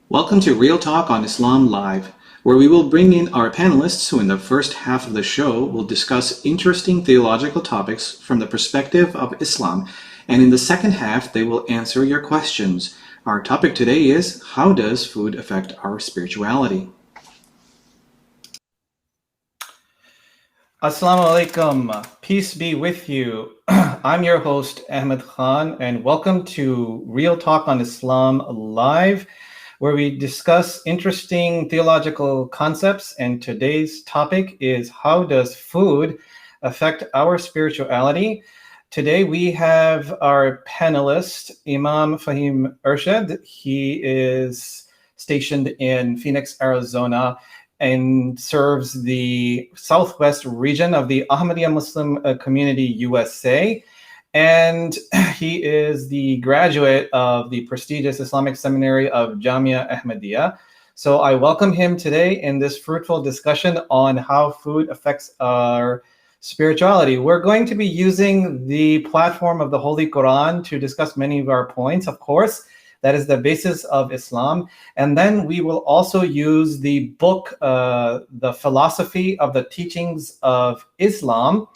Welcome to Real Talk on Islam Live, where we will bring in our panelists who in the first half of the show will discuss interesting theological topics from the perspective of Islam, and in the second half they will answer your questions. Our topic today is, how does food affect our spirituality? Assalamu alaikum. Peace be with you. I'm your host, Ahmad Khan, and welcome to Real Talk on Islam Live, where we discuss interesting theological concepts. And today's topic is, how does food affect our spirituality? Today we have our panelist, Imam Fahim Urshad. He is stationed in Phoenix, Arizona, and serves the southwest region of the Ahmadiyya Muslim Community, USA. And he is the graduate of the prestigious Islamic seminary of Jamia Ahmadiyya. So I welcome him today in this fruitful discussion on how food affects our spirituality. We're going to be using the platform of the Holy Quran to discuss many of our points, of course. That is the basis of Islam. And then we will also use the book, The Philosophy of the Teachings of Islam.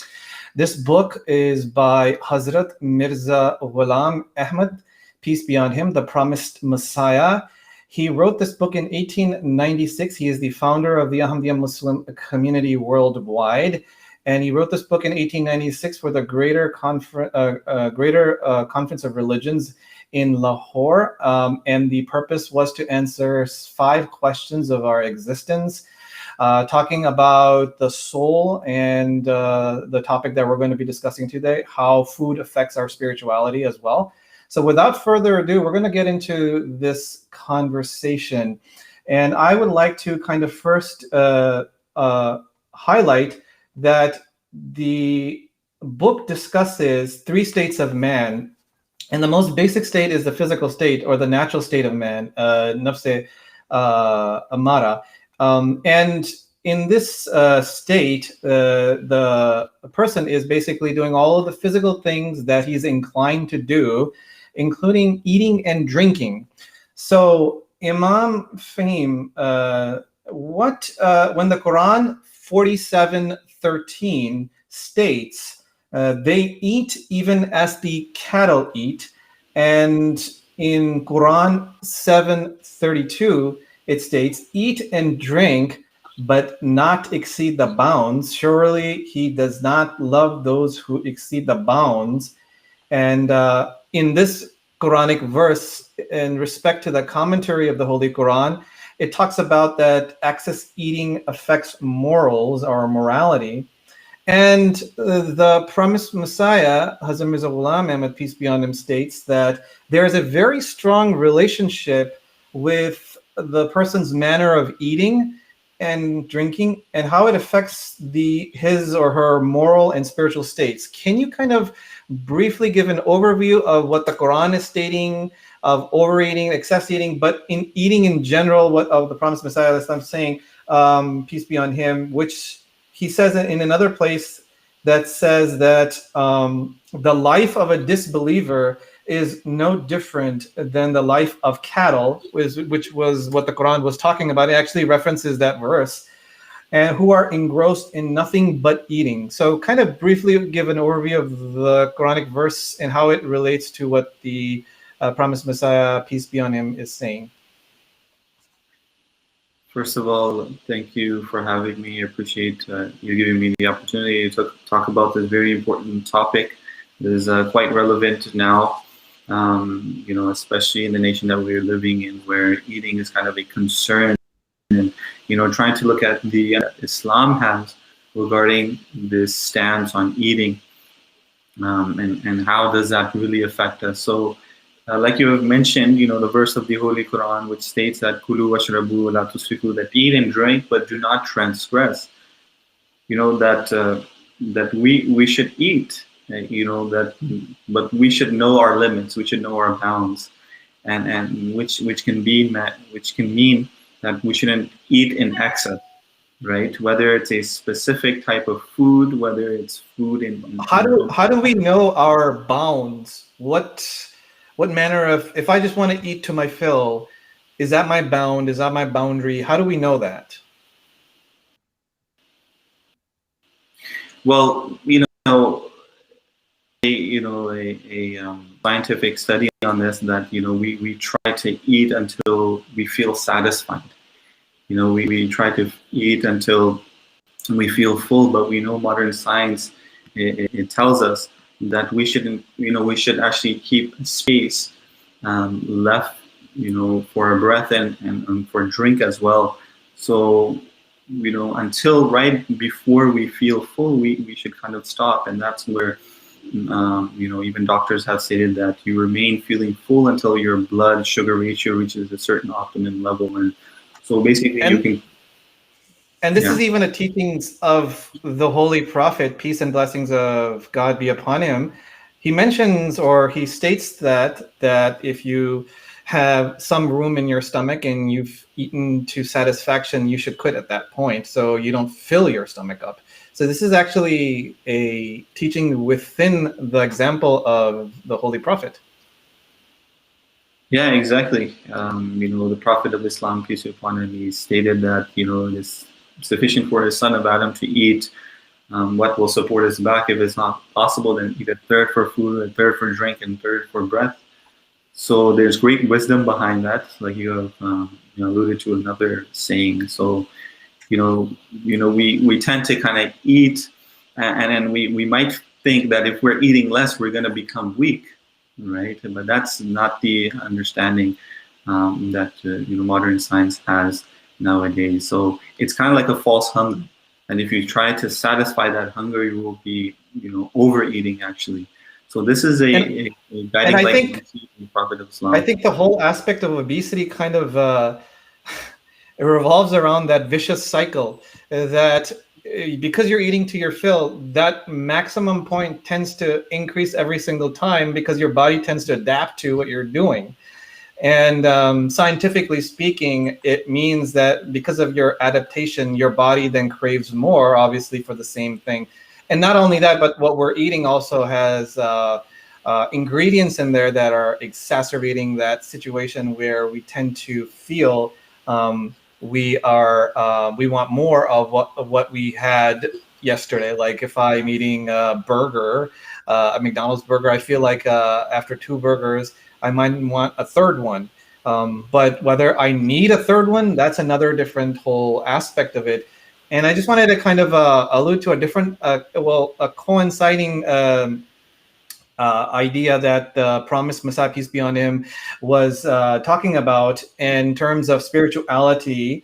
This book is by Hazrat Mirza Ghulam Ahmad, peace be on him, the promised Messiah. He wrote this book in 1896. He is the founder of the Ahmadiyya Muslim Community worldwide. And he wrote this book in 1896 for the Greater Conference of Religions in Lahore, and the purpose was to answer 5 questions of our existence, talking about the soul and the topic that we're going to be discussing today, how food affects our spirituality as well. So without further ado, we're going to get into this conversation. And I would like to kind of first highlight that the book discusses 3 states of man. And the most basic state is the physical state, or the natural state of man, nafse amara. And in this state, the person is basically doing all of the physical things that he's inclined to do, including eating and drinking. So Imam Fahim, when the Quran 47:13 states, they eat even as the cattle eat. And in Quran 7:32, it states, eat and drink, but not exceed the bounds. Surely he does not love those who exceed the bounds. And in this Quranic verse, in respect to the commentary of the Holy Quran, it talks about that excess eating affects morals or morality. And the promised Messiah, Hazrat Mirza Ghulam Ahmad, peace be on him, states that there is a very strong relationship with the person's manner of eating and drinking and how it affects his or her moral and spiritual states. Can you kind of briefly give an overview of what the Quran is stating of overeating, excess eating, but in eating in general, what of the promised Messiah that I'm saying, peace be on him, which he says in another place that says that the life of a disbeliever is no different than the life of cattle, which was what the Quran was talking about. It actually references that verse, and who are engrossed in nothing but eating. So kind of briefly give an overview of the Quranic verse and how it relates to what the promised Messiah, peace be on him, is saying. First of all, thank you for having me. I appreciate you giving me the opportunity to talk about this very important topic. It is quite relevant now, especially in the nation that we're living in, where eating is kind of a concern. And, trying to look at the Islam has regarding this stance on eating, and how does that really affect us. So, like you have mentioned, the verse of the Holy Quran, which states that Kulu washrabu la tusrifu, that eat and drink, but do not transgress. That we should eat, but we should know our limits, we should know our bounds, and which can mean that we shouldn't eat in excess, right? Whether it's a specific type of food, whether it's food in how do we know our bounds? What manner of, if I just want to eat to my fill, Is that my bound? Is that my boundary? How do we know that? Well, a scientific study on this, that we try to eat until we feel satisfied. We try to eat until we feel full, but we know modern science, it tells us that we should actually keep space left, for a breath and for drink as well. So, until right before we feel full, we should kind of stop. And that's where, even doctors have stated that you remain feeling full until your blood sugar ratio reaches a certain optimum level. And so basically you can... And this is even a teachings of the Holy Prophet, peace and blessings of God be upon him. He mentions, or he states that if you have some room in your stomach and you've eaten to satisfaction, you should quit at that point so you don't fill your stomach up. So this is actually a teaching within the example of the Holy Prophet. Yeah, exactly. The Prophet of Islam, peace be upon him, he stated that, it is sufficient for his son of Adam to eat what will support his back. If it's not possible, then eat a third for food, a third for drink, and a third for breath. So there's great wisdom behind that, like you have alluded to another saying. So, we tend to kind of eat, and then we might think that if we're eating less, we're going to become weak, right? But that's not the understanding that modern science has nowadays. So it's kind of like a false hunger, and if you try to satisfy that hunger, you will be overeating actually. So this is a guiding light from the Prophet of Islam. I think the whole aspect of obesity kind of it revolves around that vicious cycle that because you're eating to your fill, that maximum point tends to increase every single time because your body tends to adapt to what you're doing. And scientifically speaking, it means that because of your adaptation, your body then craves more, obviously, for the same thing. And not only that, but what we're eating also has ingredients in there that are exacerbating that situation where we tend to feel we want more of what we had yesterday. Like if I'm eating a burger, a McDonald's burger, I feel like after 2 burgers, I might want a third one. But whether I need a third one, that's another different whole aspect of it. And I just wanted to kind of allude to a different, a coinciding idea that the promised Messiah, peace be on him, was talking about in terms of spirituality,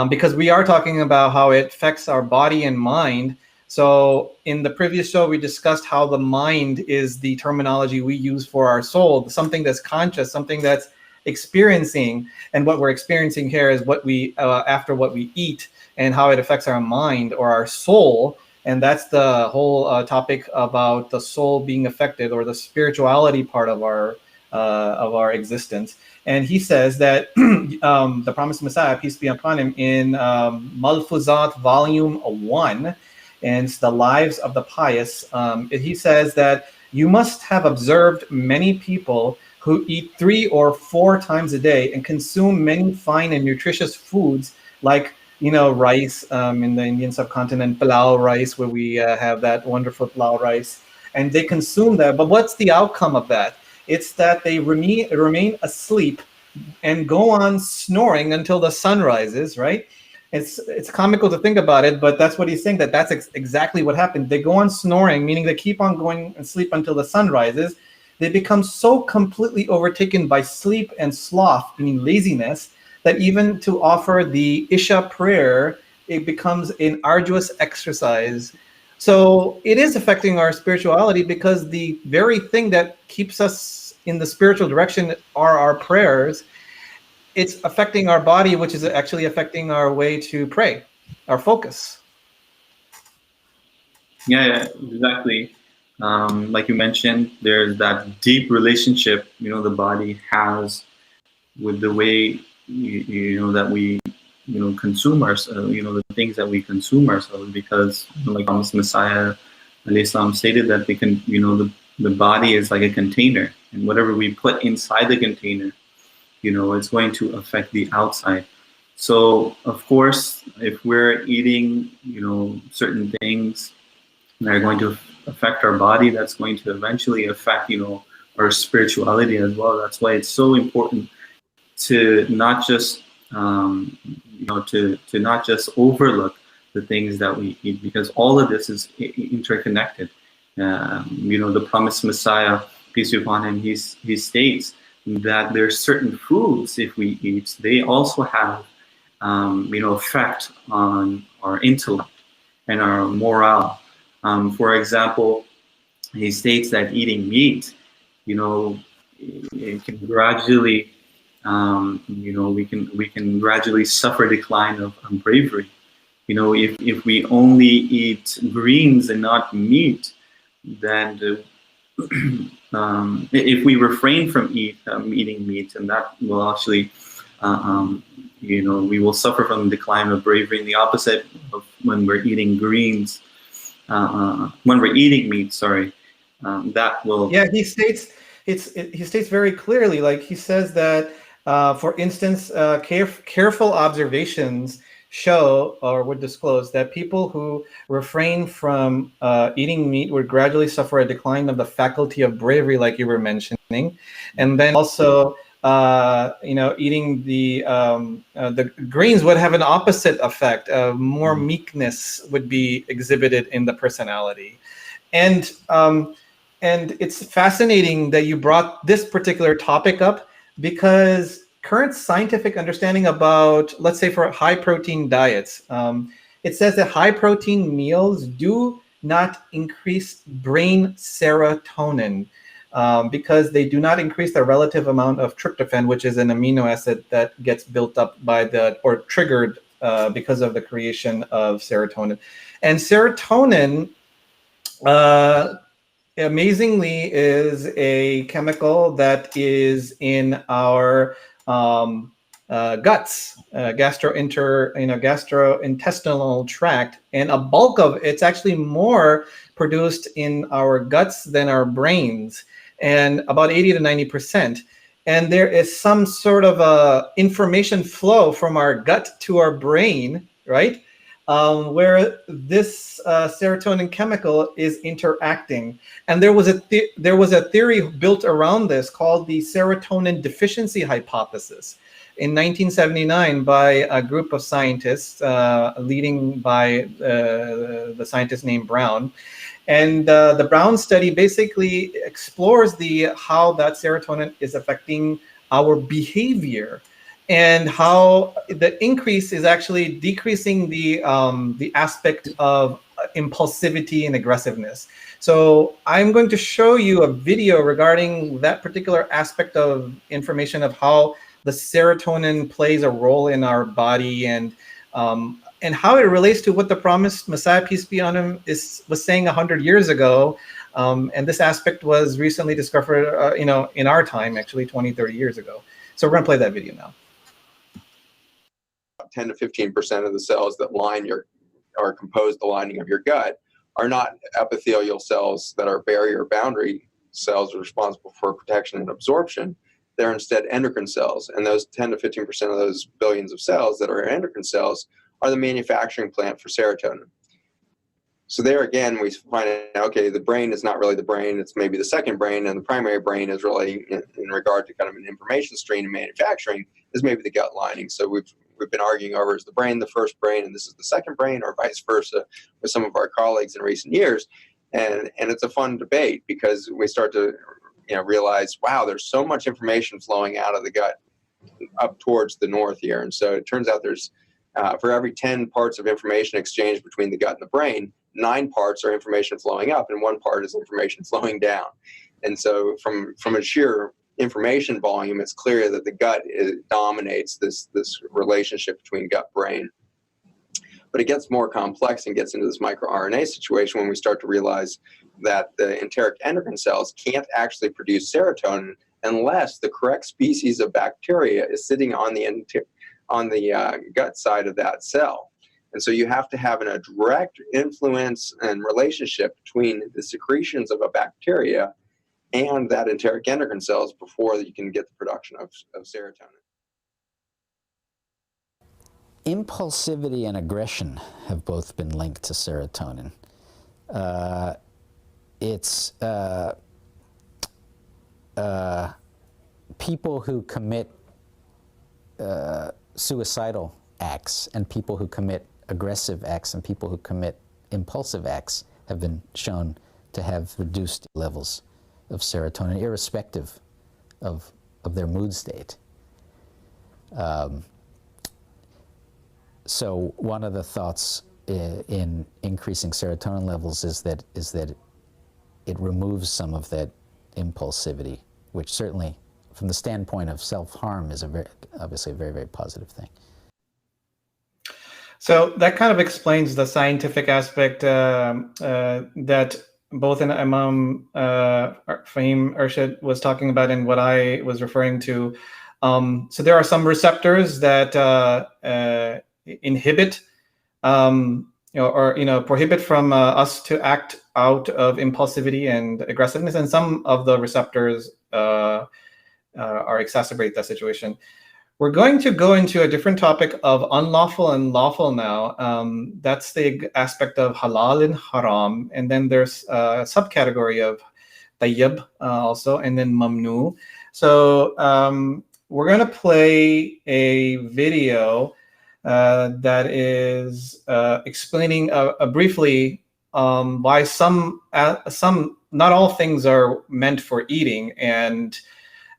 because we are talking about how it affects our body and mind. So in the previous show, we discussed how the mind is the terminology we use for our soul, something that's conscious, something that's experiencing. And what we're experiencing here is what we, after what we eat, and how it affects our mind or our soul. And that's the whole topic about the soul being affected, or the spirituality part of our existence. And he says that the promised Messiah, peace be upon him, in Malfuzat volume 1, and it's the lives of the pious, he says that you must have observed many people who eat 3 or 4 times a day and consume many fine and nutritious foods like rice in the Indian subcontinent, palau rice, where we have that wonderful palau rice, and they consume that. But what's the outcome of that? It's that they remain asleep and go on snoring until the sun rises, right? It's comical to think about it, but that's what he's saying, that's exactly what happened. They go on snoring, meaning they keep on going and sleep until the sun rises. They become so completely overtaken by sleep and sloth, meaning laziness, that even to offer the Isha prayer, it becomes an arduous exercise. So it is affecting our spirituality, because the very thing that keeps us in the spiritual direction are our prayers. It's affecting our body, which is actually affecting our way to pray, our focus. Yeah, exactly. Like you mentioned, there's that deep relationship, the body has with the way that we consume ourselves, the things that we consume ourselves, because like Promised Messiah Islam stated that they can, the body is like a container, and whatever we put inside the container it's going to affect the outside. So of course, if we're eating, certain things that are going to affect our body, that's going to eventually affect, our spirituality as well. That's why it's so important to not just, to not just overlook the things that we eat, because all of this is interconnected. The promised Messiah, peace be upon him, he states that there's certain foods, if we eat, they also have, effect on our intellect and our morale. For example, he states that eating meat, it can gradually, we can gradually suffer decline of bravery. If we only eat greens and not meat, then if we refrain from eating meat, and that will actually, we will suffer from the decline of bravery. And the opposite of when we're eating greens, when we're eating meat, that will. Yeah, he states he states very clearly, like he says that, for instance, careful observations show or would disclose that people who refrain from eating meat would gradually suffer a decline of the faculty of bravery, like you were mentioning, and then also eating the greens would have an opposite effect. More meekness would be exhibited in the personality, and it's fascinating that you brought this particular topic up, because current scientific understanding about, let's say, for high protein diets, it says that high protein meals do not increase brain serotonin, because they do not increase the relative amount of tryptophan, which is an amino acid that gets built up or triggered because of the creation of serotonin. And serotonin, amazingly, is a chemical that is in our guts, gastrointestinal tract, and a bulk of it's actually more produced in our guts than our brains, and about 80 to 90%. And there is some sort of a information flow from our gut to our brain, right? Where this serotonin chemical is interacting. And there was a theory built around this called the serotonin deficiency hypothesis in 1979 by a group of scientists, leading by the scientist named Brown. And the Brown study basically explores how that serotonin is affecting our behavior, and how the increase is actually decreasing the aspect of impulsivity and aggressiveness. So I'm going to show you a video regarding that particular aspect of information of how the serotonin plays a role in our body, and how it relates to what the promised Messiah, peace be on him, was saying 100 years ago. And this aspect was recently discovered, in our time, actually 20, 30 years ago. So we're gonna play that video now. 10 to 15% of the cells that compose the lining of your gut are not epithelial cells that are barrier boundary cells responsible for protection and absorption. They're instead endocrine cells. And those 10 to 15% of those billions of cells that are endocrine cells are the manufacturing plant for serotonin. So there again, we find out, okay, the brain is not really the brain, it's maybe the second brain, and the primary brain is really, in regard to kind of an information stream and manufacturing, is maybe the gut lining. So we've been arguing over, is the brain the first brain and this is the second brain, or vice versa, with some of our colleagues in recent years. And it's a fun debate, because we start to realize, wow, there's so much information flowing out of the gut up towards the north here. And so it turns out there's, for every 10 parts of information exchanged between the gut and the brain, 9 parts are information flowing up and 1 part is information flowing down. And so from a sheer information volume, it's clear that the gut dominates this relationship between gut-brain. But it gets more complex and gets into this microRNA situation when we start to realize that the enteric endocrine cells can't actually produce serotonin unless the correct species of bacteria is sitting on the gut side of that cell. And so you have to have a direct influence and relationship between the secretions of a bacteria and that enteric endocrine cells before you can get the production of serotonin. Impulsivity and aggression have both been linked to serotonin. It's people who commit suicidal acts and people who commit aggressive acts and people who commit impulsive acts have been shown to have reduced levels of serotonin, irrespective of their mood state. So one of the thoughts in increasing serotonin levels is that it removes some of that impulsivity, which certainly, from the standpoint of self-harm, is obviously a very, very positive thing. So that kind of explains the scientific aspect that both in Imam Fahim Arshad was talking about and what I was referring to. So there are some receptors that inhibit, prohibit from us to act out of impulsivity and aggressiveness, and some of the receptors are exacerbate that situation. We're going to go into a different topic of unlawful and lawful now. That's the aspect of halal and haram. And then there's a subcategory of tayyib also, and then mamnu. So we're going to play a video that is explaining briefly why some, not all things are meant for eating. And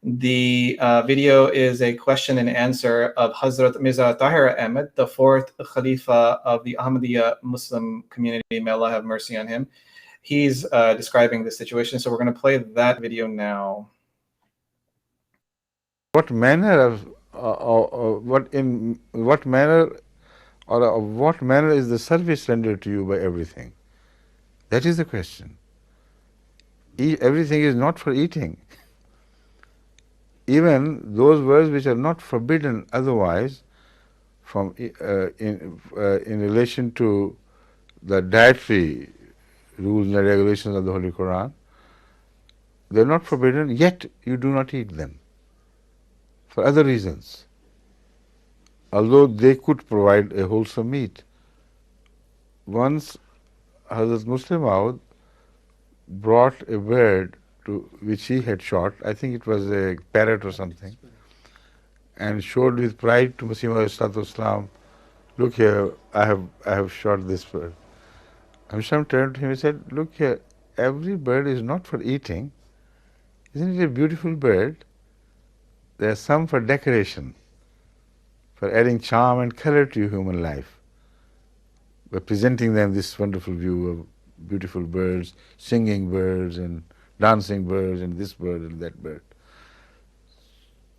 the video is a question and answer of Hazrat Mirza Tahir Ahmad, the fourth Khalifa of the Ahmadiyya Muslim Community. May Allah have mercy on him. He's describing the situation. So we're going to play that video now. What manner of what manner is the service rendered to you by everything? That is the question. Everything is not for eating. Even those words which are not forbidden otherwise, from in relation to the dietary rules and regulations of the Holy Quran, they are not forbidden, yet you do not eat them for other reasons, although they could provide a wholesome meat. Once Hazrat Muslim Maud brought a bird which he had shot, I think it was a parrot or something, and showed with pride to Masih Maud Islam, look here, I have shot this bird. Amsham turned to him and said, look here, every bird is not for eating. Isn't it a beautiful bird? There are some for decoration, for adding charm and color to your human life, by presenting them this wonderful view of beautiful birds, singing birds and dancing birds and this bird and that bird.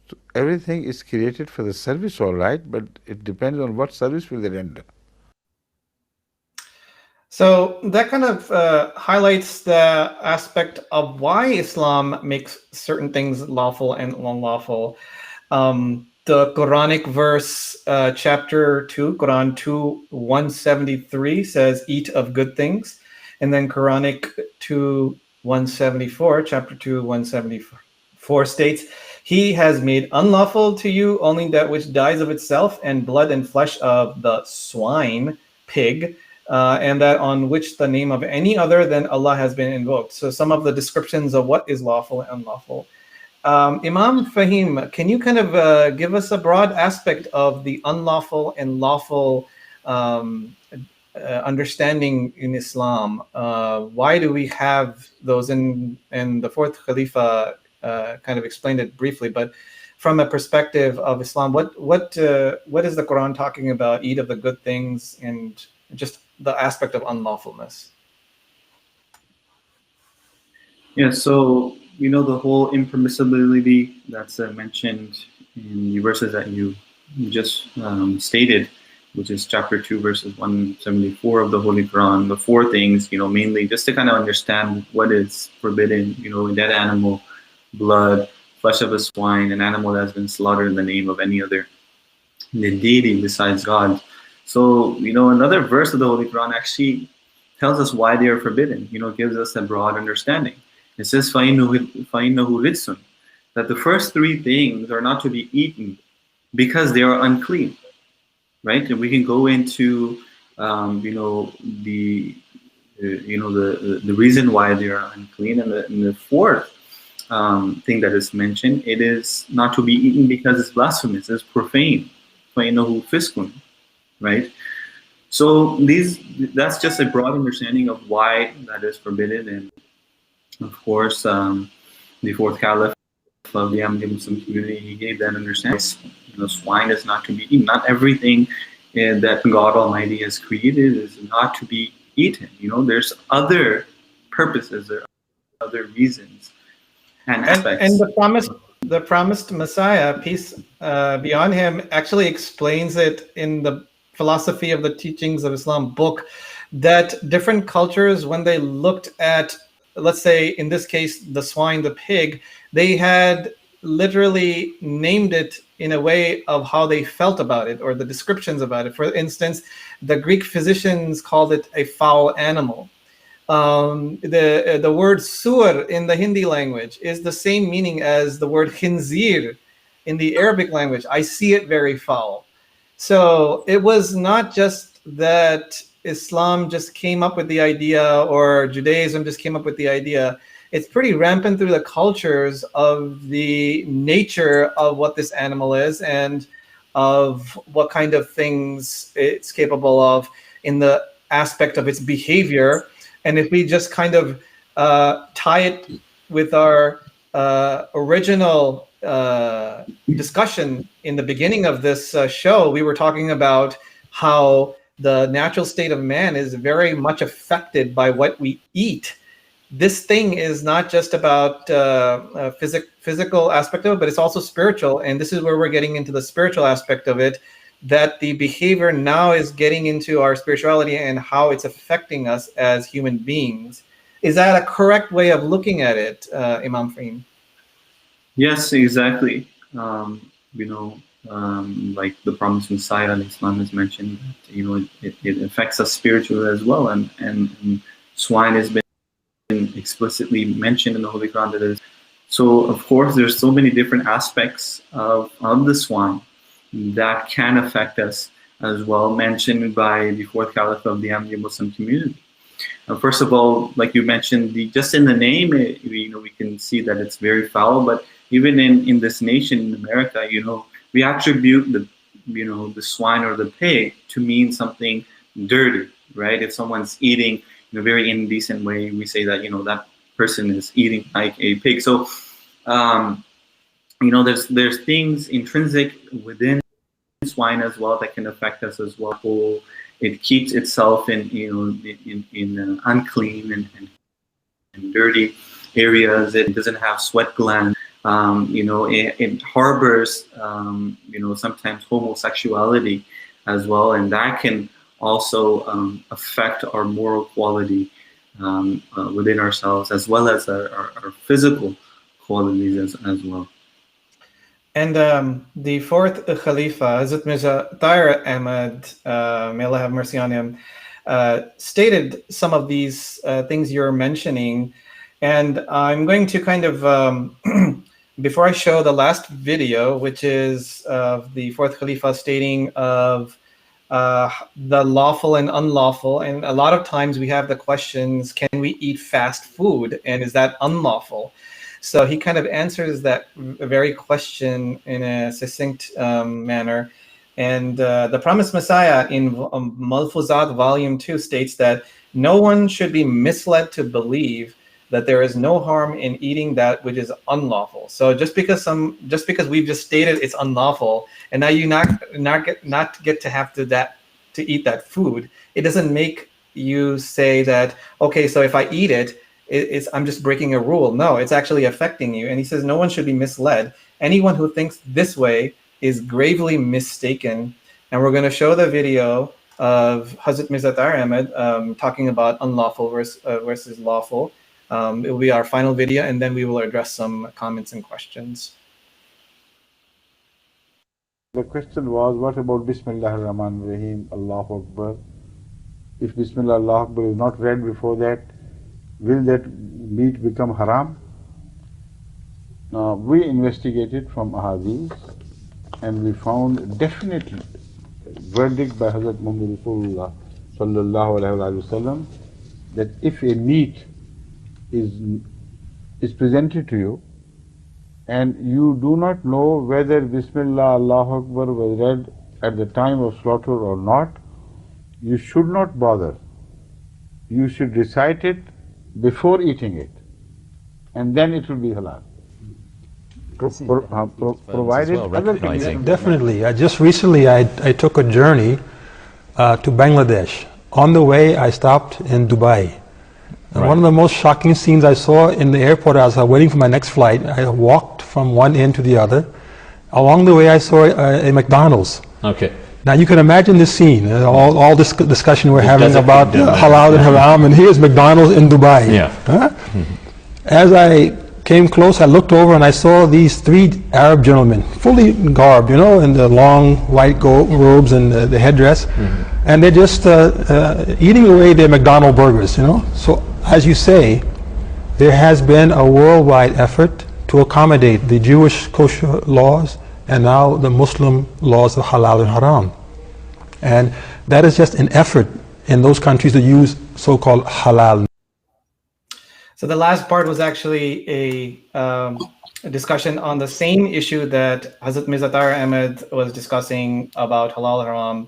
So everything is created for the service, all right, but it depends on what service will they render. So that kind of highlights the aspect of why Islam makes certain things lawful and unlawful. The Quranic verse, chapter 2, Quran 2:173 says, eat of good things. And then Quranic 2:174, chapter 2:174 states, he has made unlawful to you only that which dies of itself, and blood and flesh of the swine, pig, and that on which the name of any other than Allah has been invoked. So some of the descriptions of what is lawful and unlawful. Imam Fahim, can you kind of give us a broad aspect of the unlawful and lawful understanding in Islam? Why do we have those? And the fourth Khalifa kind of explained it briefly, but from a perspective of Islam, what is the Quran talking about? Eat of the good things and just the aspect of unlawfulness. Yeah, so the whole impermissibility that's mentioned in the verses that you just stated, which is chapter 2, verses 174 of the Holy Quran, the four things, mainly just to kind of understand what is forbidden, dead animal, blood, flesh of a swine, an animal that has been slaughtered in the name of any other deity besides God. So, another verse of the Holy Quran actually tells us why they are forbidden, gives us a broad understanding. It says فَإِنَّهُ رِجْسٌ, that the first three things are not to be eaten because they are unclean, right? And we can go into the reason why they are unclean, and the fourth thing that is mentioned, it is not to be eaten because it's blasphemous, it's profane. فَإِنَّهُ فِسْقٌ, right? So that's just a broad understanding of why that is forbidden. And of course, the fourth caliph of the Ahmadiyya Muslim community, he gave that understanding. Swine is not to be eaten. Not everything that God Almighty has created is not to be eaten. There's other purposes, there are other reasons and aspects. And the promised Messiah, peace be on him, actually explains it in the Philosophy of the Teachings of Islam book, that different cultures, when they looked at, let's say in this case, the swine, the pig, they had literally named it in a way of how they felt about it, or the descriptions about it. For instance, the Greek physicians called it a foul animal. The word sur in the Hindi language is the same meaning as the word khinzir in the Arabic language. I see it very foul. So it was not just that Islam just came up with the idea, or Judaism just came up with the idea. It's pretty rampant through the cultures of the nature of what this animal is and of what kind of things it's capable of in the aspect of its behavior. And if we just kind of tie it with our original discussion in the beginning of this show, we were talking about how the natural state of man is very much affected by what we eat. This thing is not just about physical aspect of it, but it's also spiritual. And this is where we're getting into the spiritual aspect of it, that the behavior now is getting into our spirituality and how it's affecting us as human beings. Is that a correct way of looking at it, Imam Fahim? Yes, exactly. Like the promised Messiah in Islam has mentioned, it affects us spiritually as well. And swine has been explicitly mentioned in the Holy Quran. That is, so of course, there's so many different aspects of the swine that can affect us as well, mentioned by the fourth caliph of the Ahmadiyya Muslim community. First of all, like you mentioned, just in the name, we can see that it's very foul. But even in this nation, in America, we attribute the swine or the pig to mean something dirty, right? If someone's eating in a very indecent way, we say that that person is eating like a pig. So there's things intrinsic within swine as well that can affect us as well. It keeps itself in unclean and dirty areas. It doesn't have sweat glands. It harbors sometimes homosexuality as well, and that can also affect our moral quality within ourselves, as well as our physical qualities as well. And the fourth Khalifa, Hazrat Mirza Ahmad, may Allah have mercy on him, stated some of these things you're mentioning. And I'm going to kind of, before I show the last video, which is of the fourth Khalifa stating of the lawful and unlawful. And a lot of times we have the questions, can we eat fast food? And is that unlawful? So he kind of answers that very question in a succinct manner. And the Promised Messiah in Malfuzat Volume 2 states that no one should be misled to believe that there is no harm in eating that which is unlawful. So just because we've just stated it's unlawful, and now you not get to have to eat that food, it doesn't make you say that, okay, so if I eat it, I'm just breaking a rule. No, it's actually affecting you. And he says no one should be misled. Anyone who thinks this way is gravely mistaken. And we're going to show the video of Hazrat Mirza Ahmad talking about unlawful versus lawful. It will be our final video, and then we will address some comments and questions. The question was, what about Bismillah ar-Rahman ar-Rahim, Allahu Akbar? If Bismillah Allahu Akbar is not read before that, will that meat become haram? We investigated from ahadith and we found definite verdict by Hazrat Muhammad Rasulullah sallallahu alaihi wasallam that if a meat is presented to you and you do not know whether Bismillah Allahu Akbar was read at the time of slaughter or not, you should not bother. You should recite it before eating it, and then it will be halal. Provided other conditions. Definitely. Just recently I took a journey to Bangladesh. On the way I stopped in Dubai. And one of the most shocking scenes I saw in the airport as I was waiting for my next flight, I walked from one end to the other. Along the way I saw a McDonald's. Okay. Now you can imagine this scene, all this discussion we're having about halal and haram, and here's McDonald's in Dubai. Yeah. Huh? As I came close, I looked over and I saw these three Arab gentlemen, fully garbed, you know, in the long white robes and the headdress, and they're just eating away their McDonald's burgers, you know. So as you say, there has been a worldwide effort to accommodate the Jewish kosher laws and now the Muslim laws of halal and haram. And that is just an effort in those countries to use so-called halal. So the last part was actually a discussion on the same issue that Hazrat Mirza Ahmad was discussing about halal haram,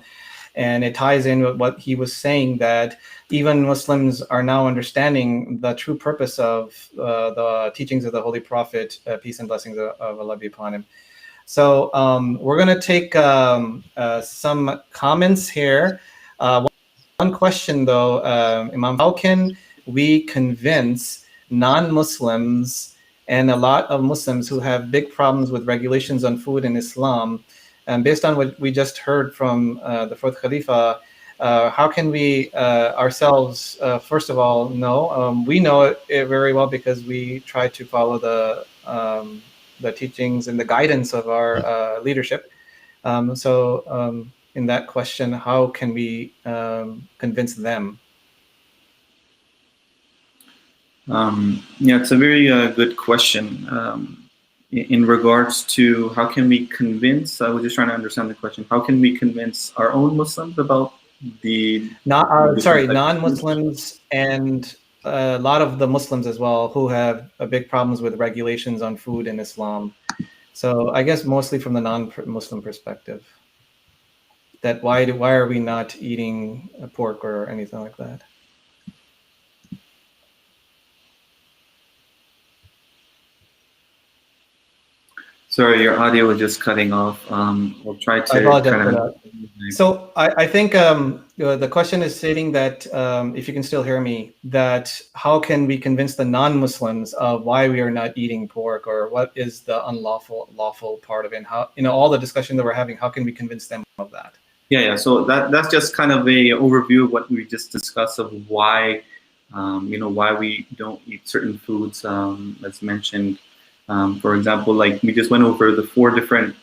and it ties in with what he was saying, that even Muslims are now understanding the true purpose of the teachings of the Holy Prophet, peace and blessings of Allah be upon him. So we're going to take some comments here. One question though, Imam, how can we convince non-Muslims and a lot of Muslims who have big problems with regulations on food in Islam, and based on what we just heard from the fourth Khalifa, how can we ourselves, first of all, know? We know it very well because we try to follow the teachings and the guidance of our leadership. So in that question, how can we convince them? Yeah, it's a very good question. In regards to how can we convince, I was just trying to understand the question. How can we convince our own Muslims about the... non-Muslims and a lot of the Muslims as well who have big problems with regulations on food in Islam. So I guess mostly from the non-Muslim perspective, that why are we not eating pork or anything like that? Sorry, your audio was just cutting off. We'll try to... I apologize for that. So I think the question is stating that, if you can still hear me, that how can we convince the non-Muslims of why we are not eating pork, or what is the lawful part of it? And how, all the discussion that we're having, how can we convince them of that? Yeah. So that's just kind of a overview of what we just discussed of why, why we don't eat certain foods, as mentioned. For example, like we just went over the 4 different,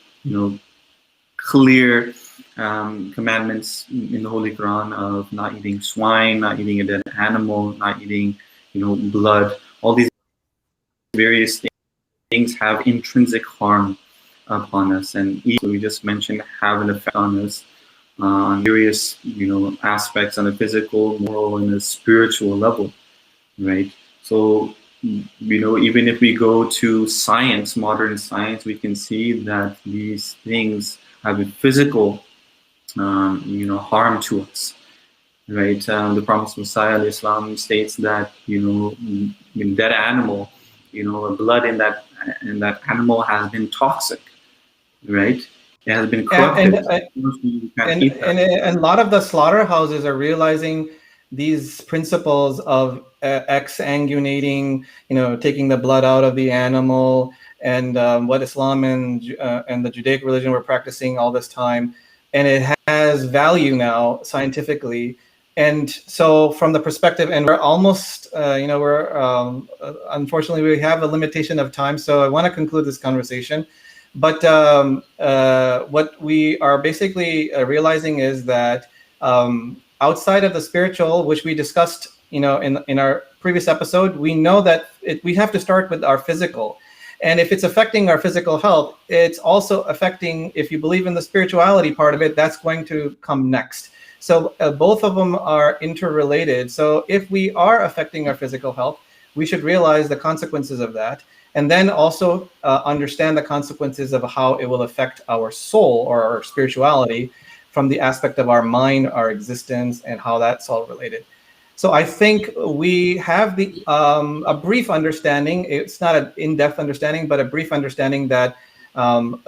clear commandments in the Holy Quran of not eating swine, not eating a dead animal, not eating, blood. All these various things have intrinsic harm upon us, and we just mentioned have an effect on us on various, aspects on a physical, moral, and a spiritual level, right? So, even if we go to science, modern science, we can see that these things have a physical, harm to us, right? The Prophet Messiah Islam states that, dead animal, blood in that animal has been toxic, right? It has been corrupted. And a lot of the slaughterhouses are realizing these principles of exsanguinating, taking the blood out of the animal, and what Islam and the Judaic religion were practicing all this time, and it has value now scientifically. And so, from the perspective, and we're almost, unfortunately, we have a limitation of time. So I want to conclude this conversation. But what we are basically realizing is that outside of the spiritual, which we discussed, in our previous episode, we know that we have to start with our physical. And if it's affecting our physical health, it's also affecting, if you believe in the spirituality part of it, that's going to come next. So both of them are interrelated. So if we are affecting our physical health, we should realize the consequences of that, and then also understand the consequences of how it will affect our soul or our spirituality from the aspect of our mind, our existence, and how that's all related. So I think we have a brief understanding. It's not an in-depth understanding, but a brief understanding that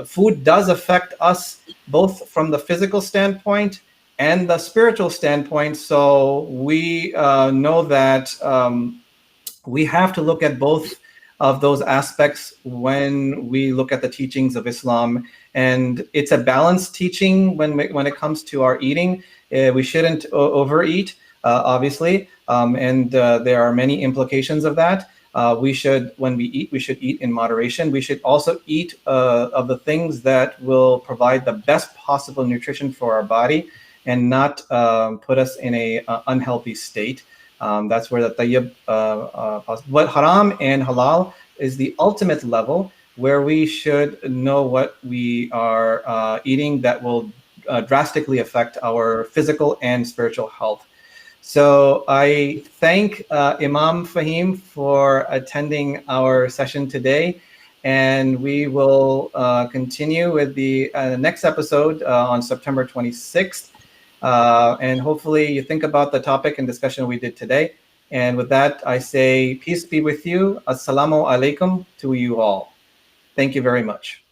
food does affect us both from the physical standpoint and the spiritual standpoint. So we know that we have to look at both of those aspects when we look at the teachings of Islam. And it's a balanced teaching when it comes to our eating. We shouldn't overeat, obviously, and there are many implications of that. When we eat, we should eat in moderation. We should also eat of the things that will provide the best possible nutrition for our body and not put us in a unhealthy state. That's where the tayyib, what haram and halal is the ultimate level where we should know what we are eating that will drastically affect our physical and spiritual health. So I thank Imam Fahim for attending our session today, and we will continue with the next episode on September 26th. And hopefully you think about the topic and discussion we did today. And with that, I say peace be with you. Assalamu alaikum to you all. Thank you very much.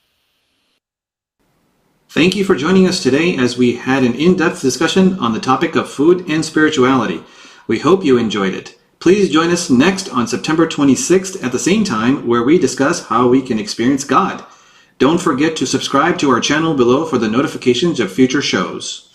Thank you for joining us today as we had an in-depth discussion on the topic of food and spirituality. We hope you enjoyed it. Please join us next on September 26th at the same time, where we discuss how we can experience God. Don't forget to subscribe to our channel below for the notifications of future shows.